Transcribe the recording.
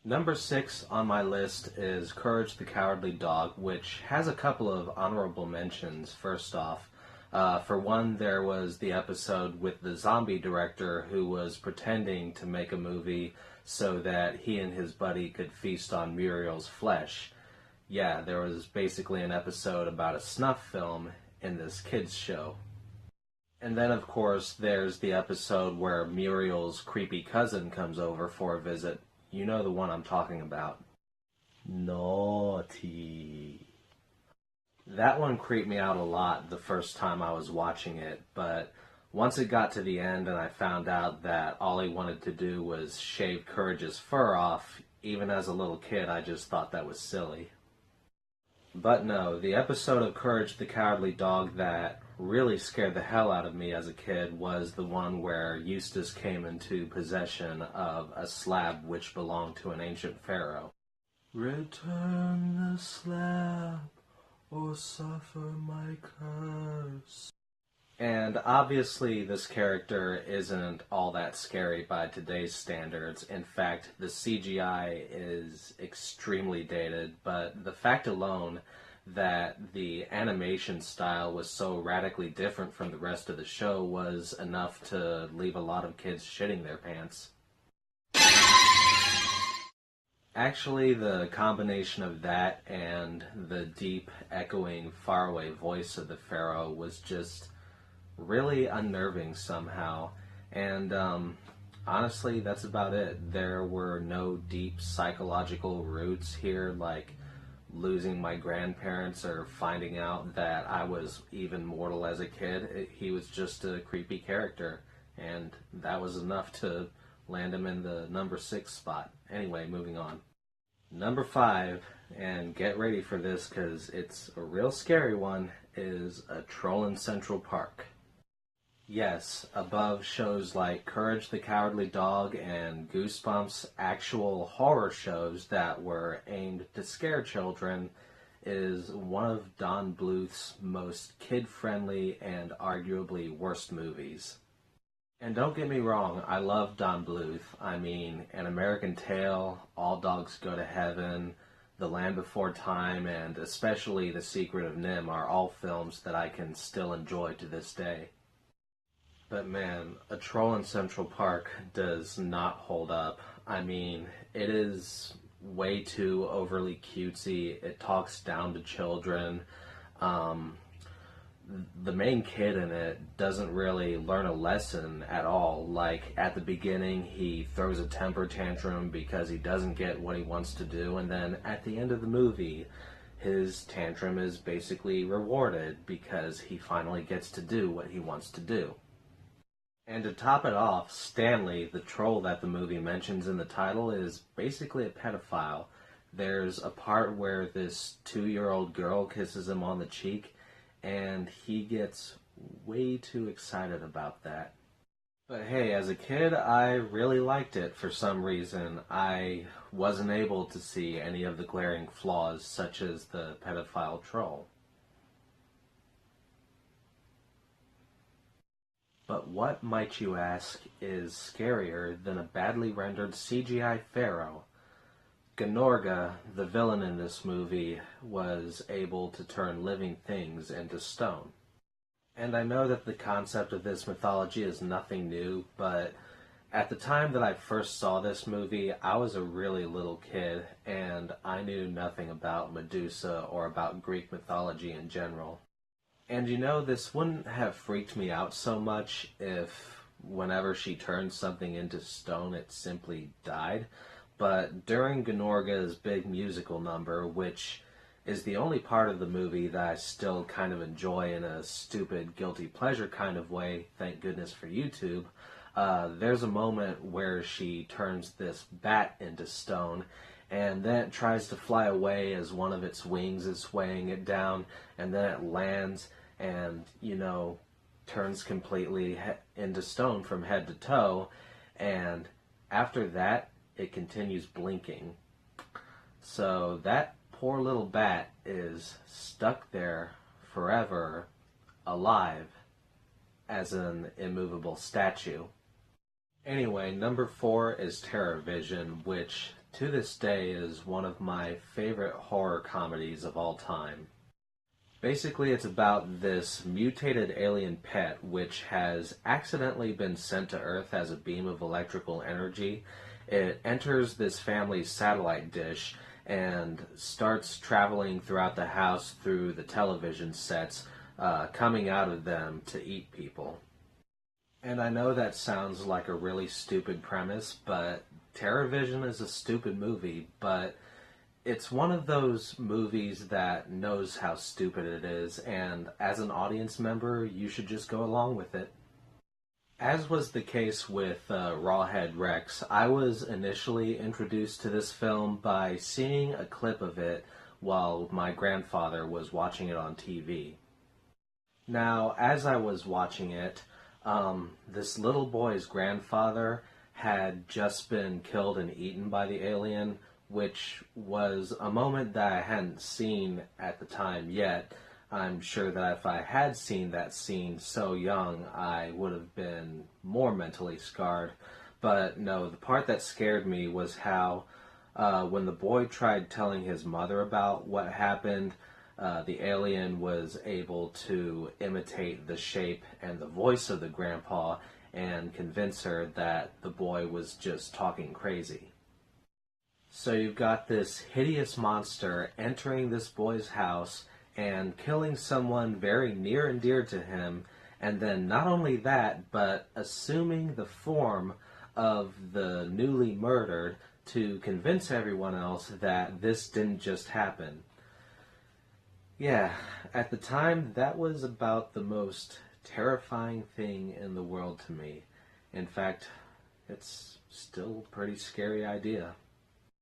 Number 6 on my list is Courage the Cowardly Dog, which has a couple of honorable mentions. First off, for one, there was the episode with the zombie director who was pretending to make a movie so that he and his buddy could feast on Muriel's flesh. Yeah, there was basically an episode about a snuff film in this kids show. And then, of course, there's the episode where Muriel's creepy cousin comes over for a visit. You know the one I'm talking about. Naughty. That one creeped me out a lot the first time I was watching it, but once it got to the end and I found out that all he wanted to do was shave Courage's fur off, even as a little kid, I just thought that was silly. But no, the episode of Courage the Cowardly Dog that really scared the hell out of me as a kid was the one where Eustace came into possession of a slab which belonged to an ancient pharaoh. Return the slab or suffer my curse. And obviously this character isn't all that scary by today's standards. In fact, the CGI is extremely dated, but the fact alone that the animation style was so radically different from the rest of the show was enough to leave a lot of kids shitting their pants. Actually, the combination of that and the deep, echoing, faraway voice of the pharaoh was just really unnerving somehow, and honestly, that's about it. There were no deep psychological roots here, like losing my grandparents or finding out that I was even mortal as a kid. He was just a creepy character, and that was enough to land him in the number 6 spot. Anyway, moving on. Number 5, and get ready for this because it's a real scary one, is A Troll in Central Park. Yes, above shows like Courage the Cowardly Dog and Goosebumps, actual horror shows that were aimed to scare children, is one of Don Bluth's most kid-friendly and arguably worst movies. And don't get me wrong, I love Don Bluth. I mean, An American Tail, All Dogs Go to Heaven, The Land Before Time, and especially The Secret of Nim are all films that I can still enjoy to this day. But man, A Troll in Central Park does not hold up. I mean, it is way too overly cutesy. It talks down to children. The main kid in it doesn't really learn a lesson at all. Like, at the beginning, he throws a temper tantrum because he doesn't get what he wants to do, and then at the end of the movie, his tantrum is basically rewarded because he finally gets to do what he wants to do. And to top it off, Stanley, the troll that the movie mentions in the title, is basically a pedophile. There's a part where this 2-year-old girl kisses him on the cheek, and he gets way too excited about that. But hey, as a kid, I really liked it for some reason. I wasn't able to see any of the glaring flaws, such as the pedophile troll. But what, might you ask, is scarier than a badly rendered CGI pharaoh? Gnorga, the villain in this movie, was able to turn living things into stone. And I know that the concept of this mythology is nothing new, but at the time that I first saw this movie, I was a really little kid, and I knew nothing about Medusa or about Greek mythology in general. And you know, this wouldn't have freaked me out so much if whenever she turned something into stone, it simply died. But during Gnorga's big musical number, which is the only part of the movie that I still kind of enjoy in a stupid, guilty pleasure kind of way, thank goodness for YouTube, there's a moment where she turns this bat into stone, and then it tries to fly away as one of its wings is swaying it down, and then it lands and, you know, turns completely into stone from head to toe, and after that, it continues blinking. So that poor little bat is stuck there forever, alive, as an immovable statue. Anyway, number 4 is Terror Vision, which to this day is one of my favorite horror comedies of all time. Basically, it's about this mutated alien pet which has accidentally been sent to Earth as a beam of electrical energy. It enters this family's satellite dish and starts traveling throughout the house through the television sets, coming out of them to eat people. And I know that sounds like a really stupid premise, but TerrorVision is a stupid movie, but it's one of those movies that knows how stupid it is, and as an audience member, you should just go along with it. As was the case with Rawhead Rex, I was initially introduced to this film by seeing a clip of it while my grandfather was watching it on TV. Now, as I was watching it, this little boy's grandfather had just been killed and eaten by the alien, which was a moment that I hadn't seen at the time yet. I'm sure that if I had seen that scene so young, I would have been more mentally scarred. But no, the part that scared me was how when the boy tried telling his mother about what happened, the alien was able to imitate the shape and the voice of the grandpa and convince her that the boy was just talking crazy. So you've got this hideous monster entering this boy's house and killing someone very near and dear to him, and then not only that, but assuming the form of the newly murdered to convince everyone else that this didn't just happen. Yeah, at the time, that was about the most terrifying thing in the world to me. In fact, it's still a pretty scary idea.